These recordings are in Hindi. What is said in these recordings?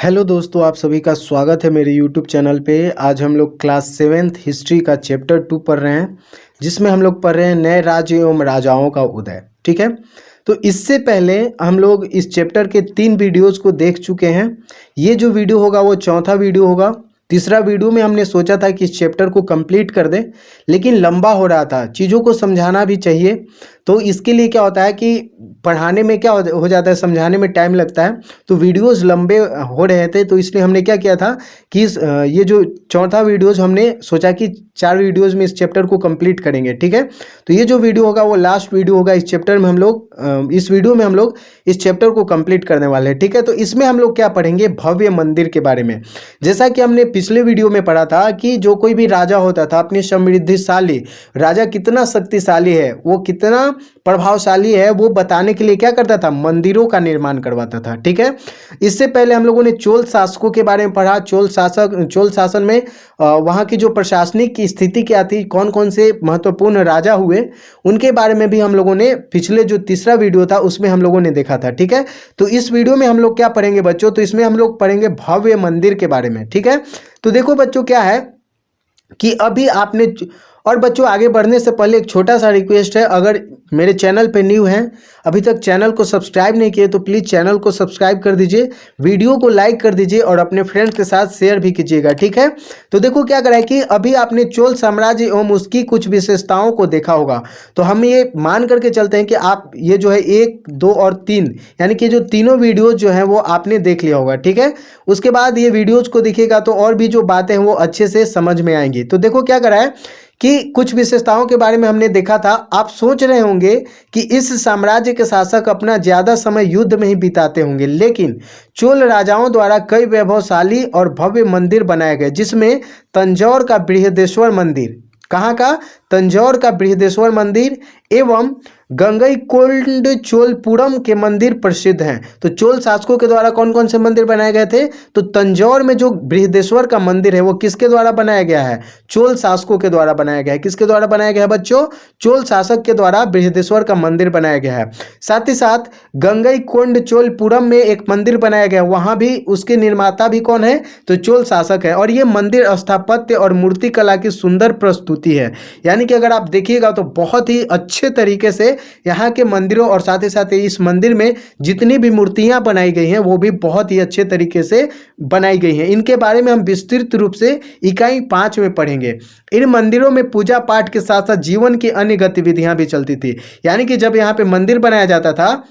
हेलो दोस्तों, आप सभी का स्वागत है मेरे यूट्यूब चैनल पे। आज हम लोग क्लास 7th हिस्ट्री का चैप्टर 2 पढ़ रहे हैं, जिसमें हम लोग पढ़ रहे हैं नए राज्य एवं राजाओं का उदय। ठीक है, तो इससे पहले हम लोग इस चैप्टर के 3 वीडियोज़ को देख चुके हैं। ये जो वीडियो होगा वो चौथा वीडियो होगा। तीसरा वीडियो में हमने सोचा था कि इस चैप्टर को कंप्लीट कर दें, लेकिन लंबा हो रहा था, चीज़ों को समझाना भी चाहिए। तो इसके लिए क्या होता है कि पढ़ाने में क्या हो जाता है, समझाने में टाइम लगता है, तो वीडियोस लंबे हो रहे थे। तो इसलिए हमने क्या किया था कि ये जो चौथा वीडियोस हमने सोचा कि 4 वीडियोस में इस चैप्टर को कंप्लीट करेंगे। ठीक है, तो ये जो वीडियो होगा वो लास्ट वीडियो होगा इस चैप्टर में। हम लोग इस वीडियो में हम लोग इस चैप्टर को कंप्लीट करने वाले हैं। ठीक है, तो इसमें हम लोग क्या पढ़ेंगे, भव्य मंदिर के बारे में। जैसा कि हमने पिछले वीडियो में पढ़ा था कि जो कोई भी राजा होता था, अपनी समृद्धिशाली राजा कितना शक्तिशाली है, वो कितना प्रभावशाली है, वो बताने के लिए क्या करता था, मंदिरों का निर्माण करवाता था। ठीक है, इससे पहले हम लोगों ने चोल शासकों के बारे में पढ़ा। चोल शासन में वहाँ की जो प्रशासनिक की स्थिति क्या थी, कौन कौन से महत्वपूर्ण राजा हुए, उनके बारे में भी हम लोगों ने पिछले जो तीसरा वीडियो था उसमें हम लोगों ने देखा था। ठीक है, तो इस वीडियो में हम लोग क्या पढ़ेंगे बच्चों, तो इसमें हम लोग पढ़ेंगे भव्य मंदिर के बारे में। ठीक है, तो देखो बच्चों क्या है कि अभी आपने, और बच्चों आगे बढ़ने से पहले एक छोटा सा रिक्वेस्ट है, अगर मेरे चैनल पे न्यू हैं, अभी तक चैनल को सब्सक्राइब नहीं किए तो प्लीज़ चैनल को सब्सक्राइब कर दीजिए, वीडियो को लाइक कर दीजिए और अपने फ्रेंड्स के साथ शेयर भी कीजिएगा। ठीक है, तो देखो क्या करा है कि अभी आपने चोल साम्राज्य एवं उसकी कुछ विशेषताओं को देखा होगा, तो हम ये मान करके चलते हैं कि आप ये जो है 1, 2 और 3 यानी कि जो तीनों वीडियोज़ जो हैं वो आपने देख लिया होगा। ठीक है, उसके बाद ये वीडियोज़ को देखिएगा तो और भी जो बातें हैं वो अच्छे से समझ में आएंगी। तो देखो क्या करा है कि कुछ विशेषताओं के बारे में हमने देखा था। आप सोच रहे होंगे कि इस साम्राज्य के शासक अपना ज़्यादा समय युद्ध में ही बिताते होंगे, लेकिन चोल राजाओं द्वारा कई वैभवशाली और भव्य मंदिर बनाए गए, जिसमें तंजौर का बृहदेश्वर मंदिर, कहाँ का, तंजौर का बृहदेश्वर मंदिर एवं गंगईकोंड चोलपुरम के मंदिर प्रसिद्ध हैं। तो चोल शासकों के द्वारा कौन कौन से मंदिर बनाए गए थे, तो तंजौर में जो बृहदेश्वर का मंदिर है वो किसके द्वारा बनाया गया है, चोल शासकों के द्वारा बनाया गया है। किसके द्वारा बनाया गया है बच्चों, चोल शासक के द्वारा बृहदेश्वर का मंदिर बनाया गया है। साथ ही साथ गंगईकोंड चोलपुरम में एक मंदिर बनाया गया है, वहाँ भी उसके निर्माता भी कौन है, तो चोल शासक है। और ये मंदिर स्थापत्य और मूर्ति कला की सुंदर प्रस्तुति है, यानी कि अगर आप देखिएगा तो बहुत ही अच्छे तरीके से यहाँ के मंदिरों और साथ ही साथ इस मंदिर में जितनी भी मूर्तियां बनाई गई हैं वो भी बहुत ही अच्छे तरीके से बनाई गई हैं। इनके बारे में हम विस्तृत रूप से इकाई 5 में पढ़ेंगे। इन मंदिरों में पूजा पाठ के साथ साथ जीवन की अन्य गतिविधियां भी चलती थी, यानी कि जब यहाँ पे मंदिर बनाया जाता था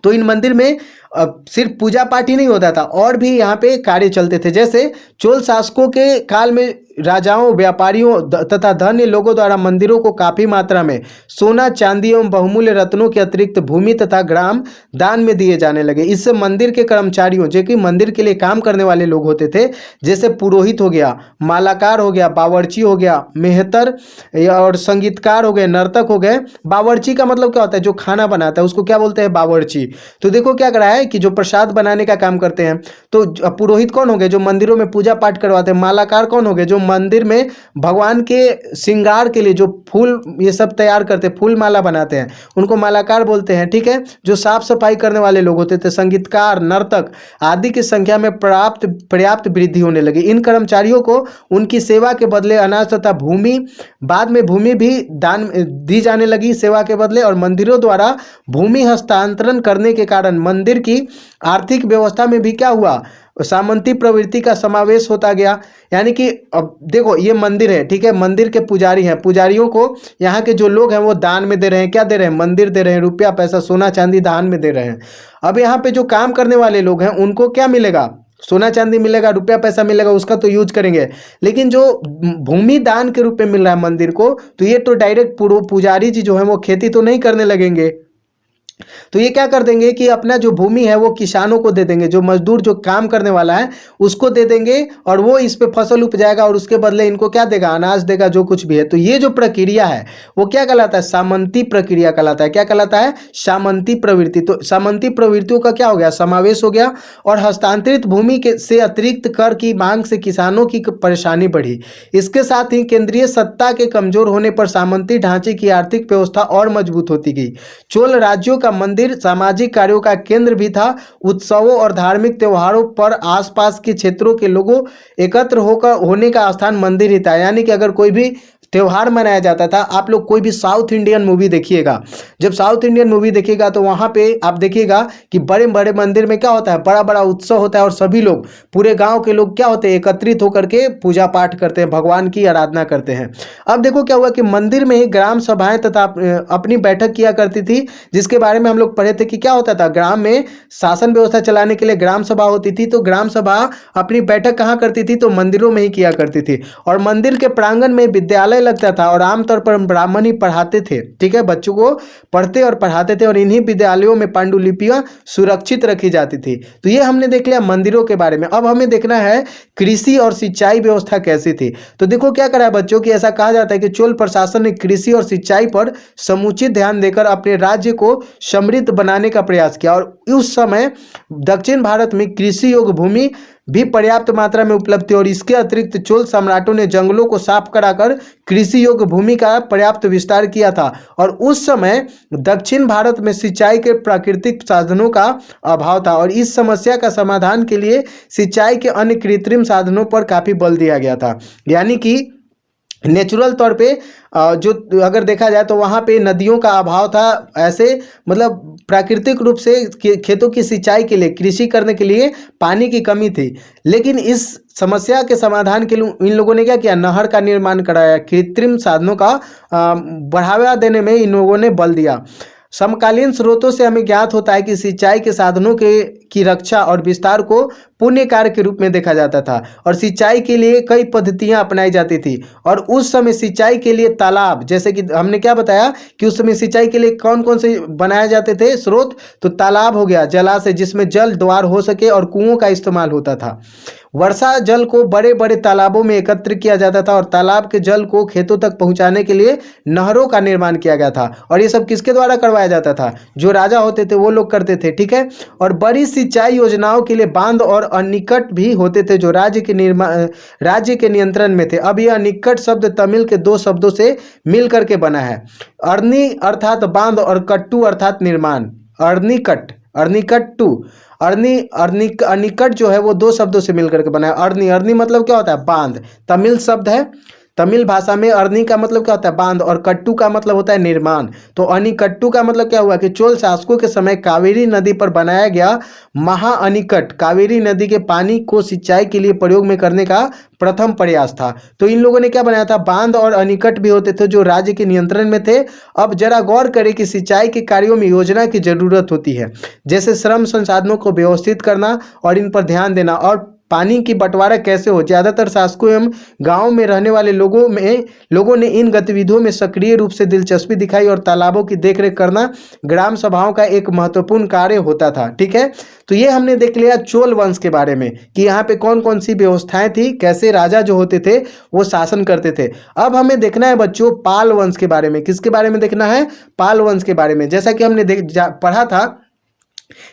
तो इन मंदिर में सिर्फ पूजा पाठ ही नहीं होता था, और भी यहाँ पे कार्य चलते थे। जैसे चोल शासकों के काल में राजाओं, व्यापारियों तथा धन्य लोगों द्वारा मंदिरों को काफ़ी मात्रा में सोना, चांदी एवं बहुमूल्य रत्नों के अतिरिक्त भूमि तथा ग्राम दान में दिए जाने लगे। इससे मंदिर के कर्मचारियों, जो कि मंदिर के लिए काम करने वाले लोग होते थे, जैसे पुरोहित हो गया, मालाकार हो गया, बावर्ची हो गया, मेहतर और संगीतकार हो गए, नर्तक हो गए। बावर्ची का मतलब क्या होता है, जो खाना बनाता है उसको क्या बोलते हैं, बावर्ची। तो देखो क्या करा है कि जो प्रसाद बनाने का काम करते हैं। तो पुरोहित कौन हो गए, जो मंदिरों में पूजा पाठ करवाते हैं। मालाकार कौन हो गए, जो मंदिर में भगवान के श्रृंगार के लिए जो फूल ये सब तैयार करते हैं, फूल माला बनाते हैं, उनको मालाकार बोलते हैं। ठीक है, जो साफ सफाई करने वाले लोग होते थे, संगीतकार, नर्तक आदि की संख्या में पर्याप्त वृद्धि होने लगी। इन कर्मचारियों को उनकी सेवा के बदले अनाज तथा भूमि, बाद में भूमि भी दान दी जाने लगी सेवा के बदले। और मंदिरों द्वारा भूमि हस्तांतरण करने के कारण मंदिर की आर्थिक व्यवस्था में भी क्या हुआ, सामंती प्रवृत्ति का समावेश होता गया। यानी कि अब देखो ये मंदिर है, ठीक है, मंदिर के पुजारी हैं, पुजारियों को यहाँ के जो लोग हैं वो दान में दे रहे हैं, क्या दे रहे हैं, मंदिर दे रहे हैं, रुपया पैसा सोना चांदी दान में दे रहे हैं। अब यहाँ पे जो काम करने वाले लोग हैं उनको क्या मिलेगा, सोना चांदी मिलेगा, रुपया पैसा मिलेगा, उसका तो यूज करेंगे। लेकिन जो भूमि दान के रूप में मिल रहा है मंदिर को, तो ये तो डायरेक्ट पुजारी जी जो है वो खेती तो नहीं करने लगेंगे, तो ये क्या कर देंगे कि अपना जो भूमि है वो किसानों को दे देंगे, जो मजदूर जो काम करने वाला है उसको दे देंगे, और वो इस पे फसल उपजाएगा और उसके बदले इनको क्या देगा, अनाज देगा, जो कुछ भी है। तो ये जो प्रक्रिया है वो क्या कहलाता है, सामंती प्रक्रिया कहलाता है। क्या कहलाता है, सामंती प्रवृत्ति। तो सामंती प्रवृत्तियों का क्या हो गया, समावेश हो गया। और हस्तांतरित भूमि के से अतिरिक्त कर की मांग से किसानों की परेशानी बढ़ी। इसके साथ ही केंद्रीय सत्ता के कमजोर होने पर सामंती ढांचे की आर्थिक व्यवस्था और मजबूत होती गई। चोल राज्यों का मंदिर सामाजिक कार्यों का केंद्र भी था। उत्सवों और धार्मिक त्योहारों पर आसपास के क्षेत्रों के लोगों एकत्र होकर होने का स्थान मंदिर ही था। यानी कि अगर कोई भी त्योहार मनाया जाता था, आप लोग कोई भी साउथ इंडियन मूवी देखिएगा, जब साउथ इंडियन मूवी देखिएगा तो वहाँ पे आप देखिएगा कि बड़े बड़े मंदिर में क्या होता है, बड़ा बड़ा उत्सव होता है और सभी लोग, पूरे गांव के लोग क्या होते हैं, एकत्रित होकर के पूजा पाठ करते हैं, भगवान की आराधना करते हैं। अब देखो क्या हुआ कि मंदिर में ही ग्राम सभाएं तथा अपनी बैठक किया करती थी, जिसके बारे में हम लोग पढ़े थे कि क्या होता था, ग्राम में शासन व्यवस्था चलाने के लिए ग्राम सभा होती थी। तो ग्राम सभा अपनी बैठक कहाँ करती थी, तो मंदिरों में ही किया करती थी। और मंदिर के प्रांगण में विद्यालय लगता था और आमतौर पर ब्राह्मण ही पढ़ाते थे, ठीक है, बच्चों को पढ़ते और पढ़ाते थे और इन्हीं विद्यालयों में पांडुलिपियां सुरक्षित रखी जाती थी। तो ये हमने देख लिया मंदिरों के बारे में। अब हमें देखना है कृषि और सिंचाई व्यवस्था कैसी थी। तो देखो क्या करा है बच्चों की, ऐसा कहा जाता है कि चोल प्रशासन ने कृषि और सिंचाई पर समुचित ध्यान देकर अपने राज्य को समृद्ध बनाने का प्रयास किया। और उस समय दक्षिण भारत में कृषि योग्य भूमि भी पर्याप्त मात्रा में उपलब्ध थी और इसके अतिरिक्त चोल सम्राटों ने जंगलों को साफ कराकर कृषि योग्य भूमि का पर्याप्त विस्तार किया था। और उस समय दक्षिण भारत में सिंचाई के प्राकृतिक साधनों का अभाव था और इस समस्या का समाधान के लिए सिंचाई के अन्य कृत्रिम साधनों पर काफी बल दिया गया था। यानी कि नेचुरल तौर पे जो अगर देखा जाए तो वहाँ पे नदियों का अभाव था, ऐसे मतलब प्राकृतिक रूप से खेतों की सिंचाई के लिए, कृषि करने के लिए पानी की कमी थी। लेकिन इस समस्या के समाधान के लिए इन लोगों ने क्या किया, नहर का निर्माण कराया, कृत्रिम साधनों का बढ़ावा देने में इन लोगों ने बल दिया। समकालीन स्रोतों से हमें ज्ञात होता है कि सिंचाई के साधनों की रक्षा और विस्तार को पुण्य कार्य के रूप में देखा जाता था और सिंचाई के लिए कई पद्धतियां अपनाई जाती थी। और उस समय सिंचाई के लिए तालाब, जैसे कि हमने क्या बताया कि उस समय सिंचाई के लिए कौन कौन से बनाए जाते थे स्रोत, तो तालाब हो गया, जलाशय जिसमें जल द्वार हो सके, और कुओं का इस्तेमाल होता था। वर्षा जल को बड़े बड़े तालाबों में एकत्र किया जाता था और तालाब के जल को खेतों तक पहुंचाने के लिए नहरों का निर्माण किया गया था। और ये सब किसके द्वारा करवाया जाता था, जो राजा होते थे वो लोग करते थे, ठीक है। और बड़ी सिंचाई योजनाओं के लिए बांध और अनिकट भी होते थे जो राज्य के नियंत्रण में थे। अब यह अनिकट शब्द तमिल के दो शब्दों से मिल करके बना है, अर्नी अर्थात बांध और कट्टू अर्थात निर्माण। अर्निकट, अर्निकट्टू, अनिकट जो है वो दो शब्दों से मिलकर के बना है। अर्नी मतलब क्या होता है, बांध, तमिल शब्द है। तमिल भाषा में अर्नी का मतलब क्या होता है, बांध, और कट्टू का मतलब होता है निर्माण। तो अनिकट्टू का मतलब क्या हुआ कि चोल शासकों के समय कावेरी नदी पर बनाया गया महाअनिकट कावेरी नदी के पानी को सिंचाई के लिए प्रयोग में करने का प्रथम प्रयास था। तो इन लोगों ने क्या बनाया था, बांध और अनिकट भी होते थे जो राज्य के नियंत्रण में थे। अब जरा गौर करें कि सिंचाई के कार्यों में योजना की जरूरत होती है, जैसे श्रम संसाधनों को व्यवस्थित करना और इन पर ध्यान देना, और पानी की बंटवारा कैसे हो। ज़्यादातर शासकों एवं गांव में रहने वाले लोगों ने इन गतिविधियों में सक्रिय रूप से दिलचस्पी दिखाई और तालाबों की देखरेख करना ग्राम सभाओं का एक महत्वपूर्ण कार्य होता था, ठीक है। तो ये हमने देख लिया चोल वंश के बारे में कि यहाँ पे कौन कौन सी व्यवस्थाएं थी, कैसे राजा जो होते थे वो शासन करते थे। अब हमें देखना है बच्चों पाल वंश के बारे में। किसके बारे में देखना है, पाल वंश के बारे में। जैसा कि हमने पढ़ा था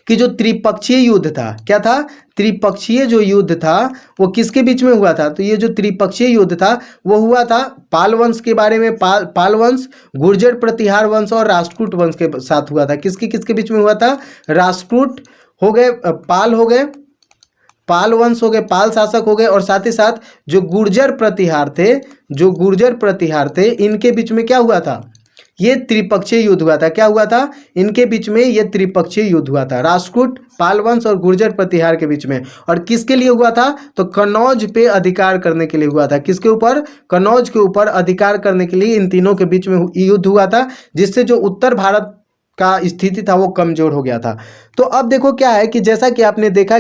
कि जो त्रिपक्षीय युद्ध था, क्या था, त्रिपक्षीय जो युद्ध था वो किसके बीच में हुआ था, तो ये जो त्रिपक्षीय युद्ध था वो हुआ था पाल वंश के बारे में। पाल वंश गुर्जर प्रतिहार वंश और राष्ट्रकूट वंश के साथ हुआ था। किसके किसके बीच में हुआ था, राष्ट्रकूट हो गए, पाल हो गए, पाल वंश हो गए, पाल शासक हो गए, और साथ ही साथ जो गुर्जर प्रतिहार थे इनके बीच में क्या हुआ था, ये त्रिपक्षीय युद्ध हुआ था। क्या हुआ था, इनके बीच में ये त्रिपक्षीय युद्ध हुआ था, राष्ट्रकूट, पाल वंश और गुर्जर प्रतिहार के बीच में। और किसके लिए हुआ था, तो कन्नौज पे अधिकार करने के लिए हुआ था। किसके ऊपर, कन्नौज के ऊपर अधिकार करने के लिए इन तीनों के बीच में युद्ध हुआ था, जिससे जो उत्तर भारत का स्थिति था वो कमजोर हो गया था। तो अब देखो क्या है कि जैसा कि आपने देखा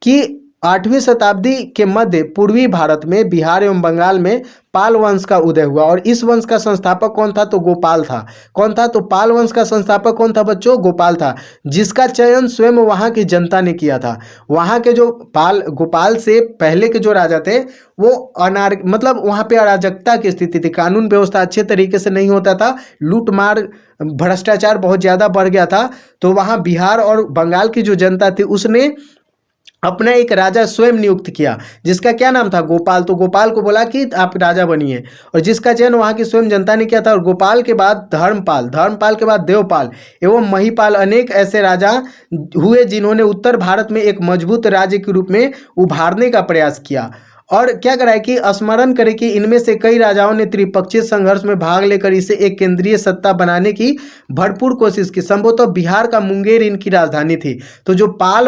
कि 8वीं शताब्दी के मध्य पूर्वी भारत में बिहार एवं बंगाल में पाल वंश का उदय हुआ। और इस वंश का संस्थापक कौन था, तो गोपाल था। कौन था, तो पाल वंश का संस्थापक कौन था बच्चों, गोपाल था, जिसका चयन स्वयं वहाँ की जनता ने किया था। वहाँ के जो गोपाल से पहले के जो राजा थे वो मतलब वहाँ पे अराजकता की स्थिति थी, कानून व्यवस्था अच्छे तरीके से नहीं होता था, लूटमार भ्रष्टाचार बहुत ज़्यादा बढ़ गया था। तो वहाँ बिहार और बंगाल की जो जनता थी उसने अपना एक राजा स्वयं नियुक्त किया, जिसका क्या नाम था, गोपाल। तो गोपाल को बोला कि आप राजा बनिए, और जिसका चयन वहाँ की स्वयं जनता ने किया था। और गोपाल के बाद धर्मपाल, धर्मपाल के बाद देवपाल एवं महिपाल, अनेक ऐसे राजा हुए जिन्होंने उत्तर भारत में एक मजबूत राज्य के रूप में उभारने का प्रयास किया। और क्या करा है कि स्मरण करें कि इनमें से कई राजाओं ने त्रिपक्षीय संघर्ष में भाग लेकर इसे एक केंद्रीय सत्ता बनाने की भरपूर कोशिश की। संभवतः बिहार का मुंगेर इनकी राजधानी थी। तो जो पाल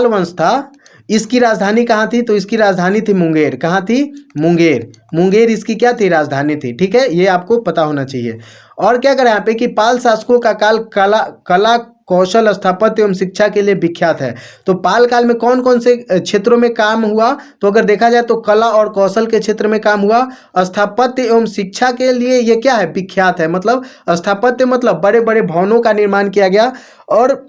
वंश था इसकी राजधानी कहाँ थी, तो इसकी राजधानी थी मुंगेर। कहाँ थी, मुंगेर। मुंगेर इसकी क्या थी, राजधानी थी। ठीक है, ये आपको पता होना चाहिए। और क्या करें यहाँ पे कि पाल शासकों का काल कला कौशल, स्थापत्य एवं शिक्षा के लिए विख्यात है। तो पाल काल में कौन कौन से क्षेत्रों में काम हुआ, तो अगर देखा जाए तो कला और कौशल के क्षेत्र में काम हुआ। स्थापत्य एवं शिक्षा के लिए ये क्या है, विख्यात है। मतलब स्थापत्य मतलब बड़े बड़े भवनों का निर्माण किया गया। और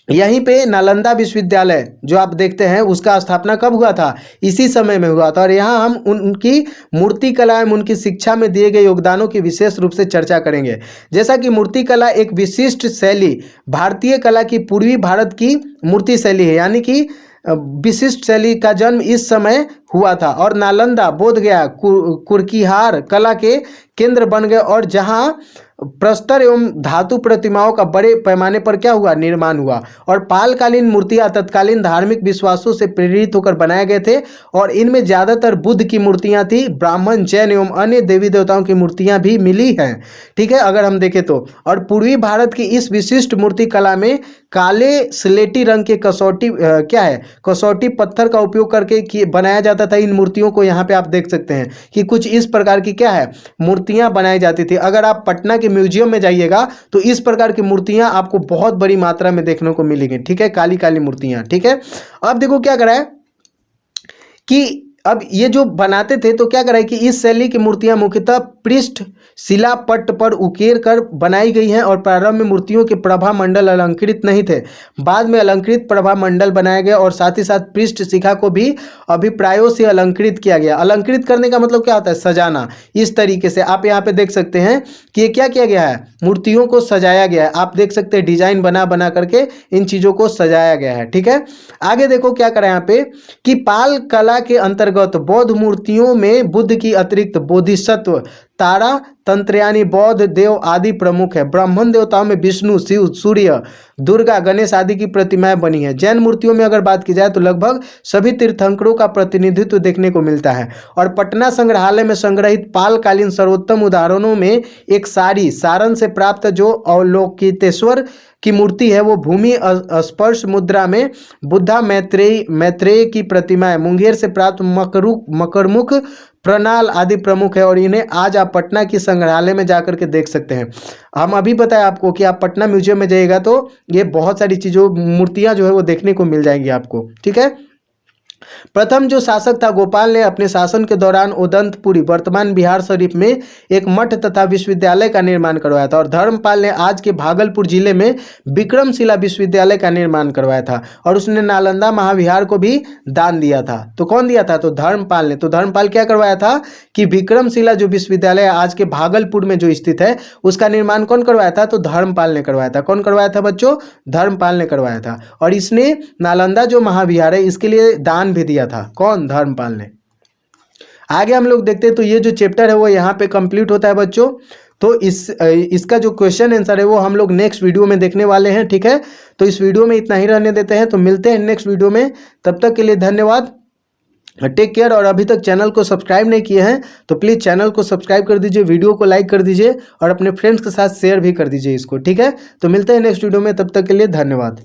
यहीं पे नालंदा विश्वविद्यालय जो आप देखते हैं उसका स्थापना कब हुआ था, इसी समय में हुआ था। और यहाँ हम उनकी मूर्ति कला एवं उनकी शिक्षा में दिए गए योगदानों की विशेष रूप से चर्चा करेंगे। जैसा कि मूर्ति कला एक विशिष्ट शैली, भारतीय कला की पूर्वी भारत की मूर्ति शैली है, यानी कि विशिष्ट शैली का जन्म इस समय हुआ था। और नालंदा, बोधगया, कुर्किहार कला के केंद्र बन गए, और जहाँ प्रस्तर एवं धातु प्रतिमाओं का बड़े पैमाने पर क्या हुआ, निर्माण हुआ। और पालकालीन मूर्तियां तत्कालीन धार्मिक विश्वासों से प्रेरित होकर बनाए गए थे, और इनमें ज़्यादातर बुद्ध की मूर्तियां थी। ब्राह्मण, जैन एवं अन्य देवी देवताओं की मूर्तियां भी मिली हैं। ठीक है, अगर हम देखें तो। और पूर्वी भारत की इस विशिष्ट मूर्ति कला में काले स्लेटी रंग के कसौटी पत्थर का उपयोग करके बनाया जाता था। इन मूर्तियों को यहाँ पे आप देख सकते हैं कि कुछ इस प्रकार की मूर्तियां बनाई जाती थी। अगर आप पटना के म्यूजियम में जाइएगा तो इस प्रकार की मूर्तियां आपको बहुत बड़ी मात्रा में देखने को मिलेंगी। ठीक है, काली काली मूर्तियां। ठीक है, अब देखो क्या करा है कि अब ये जो बनाते थे तो क्या करा है कि इस शैली की मूर्तियां मुख्यतः पृष्ठ शिलापट्ट पर उकेर कर बनाई गई हैं। और प्रारंभ में मूर्तियों के प्रभा मंडल अलंकृत नहीं थे, बाद में अलंकृत प्रभा मंडल बनाया गया, और साथ ही साथ पृष्ठ शिखा को भी अभिप्रायों से अलंकृत किया गया। अलंकृत करने का मतलब क्या होता है, सजाना। इस तरीके से आप यहाँ पे देख सकते हैं कि ये क्या किया गया है, मूर्तियों को सजाया गया है। आप देख सकते हैं डिजाइन बना बना करके इन चीज़ों को सजाया गया है। ठीक है, आगे देखो क्या करें यहाँ पे कि पाल कला के अंतर्गत बौद्ध मूर्तियों में बुद्ध की अतिरिक्त बोधिसत्व, तारा तंत्रयानी, बौद्ध देव आदि प्रमुख है। ब्राह्मण देवताओं में विष्णु, शिव, सूर्य, दुर्गा, गणेश आदि की प्रतिमाएं बनी हैं। जैन मूर्तियों में अगर बात की जाए तो लगभग सभी तीर्थंकरों का प्रतिनिधित्व देखने को मिलता है। और पटना संग्रहालय में संग्रहित पालकालीन सर्वोत्तम उदाहरणों में एक सारण से प्राप्त जो अवलोकितेश्वर की मूर्ति है वो भूमि स्पर्श मुद्रा में बुद्धा मैत्रेय की प्रतिमा है। मुंगेर से प्राप्त मकरमुख, प्रणाल आदि प्रमुख है, और इन्हें आज आप पटना की संग्रहालय में जाकर के देख सकते हैं। हम अभी बताया आपको कि आप पटना म्यूजियम में जाइएगा तो ये बहुत सारी चीज़ों मूर्तियां जो है वो देखने को मिल जाएंगी आपको। ठीक है, प्रथम जो शासक था गोपाल ने अपने शासन के दौरान उदंतपुरी वर्तमान बिहार शरीफ में एक मठ तथा विश्वविद्यालय का निर्माण करवाया था। और धर्मपाल ने आज के भागलपुर जिले में विक्रमशिला विश्वविद्यालय का निर्माण करवाया था। और उसने नालंदा महाविहार को भी दान दिया था। तो कौन दिया था, तो धर्मपाल ने। तो धर्मपाल क्या करवाया था कि विक्रमशिला जो विश्वविद्यालय आज के भागलपुर में जो स्थित है उसका निर्माण कौन करवाया था, तो धर्मपाल ने करवाया था। कौन करवाया था बच्चों, धर्मपाल ने करवाया था। और इसने नालंदा जो महाविहार है इसके लिए दान भी दिया था। कौन, धर्मपाल ने। आगे हम लोग देखते हैं तो ये जो चैप्टर है वो यहाँ पे कंप्लीट होता है बच्चों। तो इसका जो क्वेश्चन आंसर है वो हम लोग नेक्स्ट वीडियो में देखने वाले हैं। ठीक है, तो इस वीडियो में इतना ही रहने देते हैं। तो मिलते हैं नेक्स्ट वीडियो में, तब तक के लिए धन्यवाद, टेक केयर। और अभी तक चैनल को सब्सक्राइब नहीं किए हैं तो प्लीज़ चैनल को सब्सक्राइब कर दीजिए, वीडियो को लाइक कर दीजिए और अपने फ्रेंड्स के साथ शेयर भी कर दीजिए इसको। ठीक है, तो मिलते हैं नेक्स्ट वीडियो में, तब तक के लिए धन्यवाद।